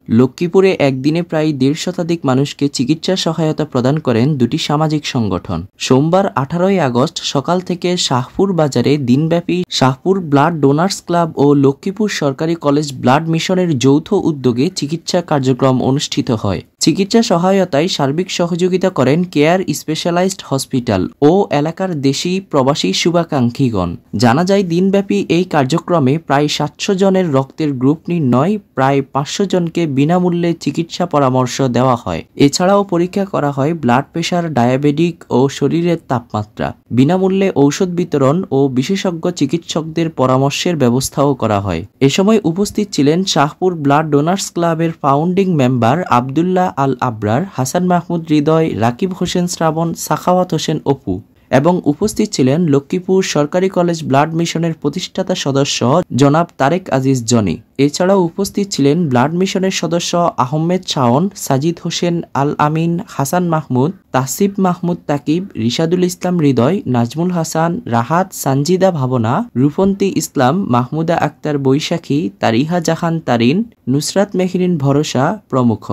লক্ষ্মীপুরে একদিনে প্রায় ১৫০ শতাধিক মানুষকে চিকিৎসা সহায়তা প্রদান করেন দুটি সামাজিক সংগঠন। সোমবার ১৮ আগস্ট সকাল থেকে শাহপুর বাজারে দিনব্যাপী শাহপুর ব্লাড ডোনার্স ক্লাব ও লক্ষ্মীপুর সরকারি কলেজ ব্লাড মিশনের যৌথ উদ্যোগে চিকিৎসা কার্যক্রম অনুষ্ঠিত হয়। চিকিৎসা সহায়তায় সার্বিক সহযোগিতা করেন কেয়ার স্পেশালাইজড হসপিটাল ও এলাকার দেশি প্রবাসী শুভাকাঙ্ক্ষীগণ। জানা যায়, দিনব্যাপী এই কার্যক্রমে প্রায় ৭০০ জনের রক্তের গ্রুপ নির্ণয়, প্রায় ৫০০ জনকে বিনামূল্যে চিকিৎসা পরামর্শ দেওয়া হয়। এছাড়াও পরীক্ষা করা হয় ব্লাড প্রেশার, ডায়াবেটিক ও শরীরের তাপমাত্রা। বিনামূল্যে ঔষধ বিতরণ ও বিশেষজ্ঞ চিকিৎসকদের পরামর্শের ব্যবস্থাও করা হয়। এ সময় উপস্থিত ছিলেন শাহপুর ব্লাড ডোনার্স ক্লাবের ফাউন্ডিং মেম্বার আব্দুল্লাহ আল আবরার, হাসান মাহমুদ হৃদয়, রাকিব হোসেন শ্রাবণ, সাখাওয়াত হোসেন অপু এবং উপস্থিত ছিলেন লক্ষ্মীপুর সরকারি কলেজ ব্লাড মিশনের প্রতিষ্ঠাতা সদস্য জনাব তারেক আজিজ জনি। এছাড়াও উপস্থিত ছিলেন ব্লাড মিশনের সদস্য আহমেদ শাওন, সাজিদ হোসেন আল আমিন, হাসান মাহমুদ, তাহসিব মাহমুদ তাকিব, রিশাদুল ইসলাম হৃদয়, নাজমুল হাসান, রাহাত, সানজিদা ভাবনা, রূপন্তী ইসলাম, মাহমুদা আক্তার বৈশাখী, তারিহা জাহান তারিন, নুসরাত মেহরিন ভরসা প্রমুখ।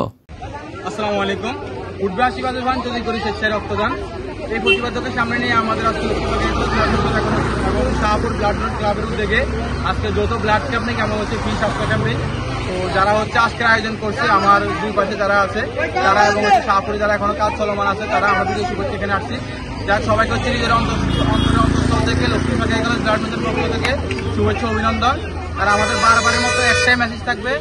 আসসালামু আলাইকুম। উঠবে আশীর্বাদ তৈরি করি স্বেচ্ছায় রক্তদান। এই প্রতিবাদকে সামনে নিয়ে আমাদের আজকে এবং শাহপুর ব্লাড ডোনার ক্লাবের উদ্যোগে আজকে যৌথ ব্লাড ক্যাম্প নিয়ে কেমন হচ্ছে ফ্রি স্বাস্থ্য ক্যাম্পে। তো যারা হচ্ছে আজকের আয়োজন করছে, আমার দুই পাশে যারা আছে তারা এবং হচ্ছে শাহপুরে যারা এখনো কাজ চলমান আছে তারা আমাদের এই শুভেচ্ছা এখানে আসছি। যার সবাইকে হচ্ছে নিজের অন্তঃস্থল থেকে লক্ষ্মী সরকারি কলেজ ব্লাড মিশনের পক্ষ থেকে শুভেচ্ছা, অভিনন্দন। আর আমাদের বারবারের মতো একটাই মেসেজ থাকবে,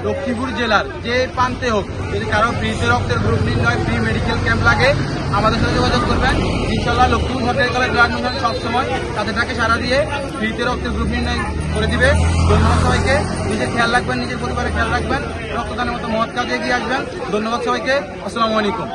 লক্ষ্মীপুর জেলার যে প্রান্তে হোক যদি কারো ফ্রিতে রক্তের গ্রুপ নির্ণয়, ফ্রি মেডিকেল ক্যাম্প লাগে আমাদের সাথে যোগাযোগ করবেন। ইনশাল্লাহ লক্ষ্মীপুর সরকারি কলেজ ব্লাড মিশন সবসময় তাদেরটাকে সারা দিয়ে ফ্রিতে রক্তের গ্রুপ নির্ণয় করে দিবে। ধন্যবাদ সবাইকে। নিজের খেয়াল রাখবেন, নিজের পরিবারের খেয়াল রাখবেন, রক্তদানের মতো মহৎ কাজে এগিয়ে আসবেন। ধন্যবাদ সবাইকে। আসসালামু আলাইকুম।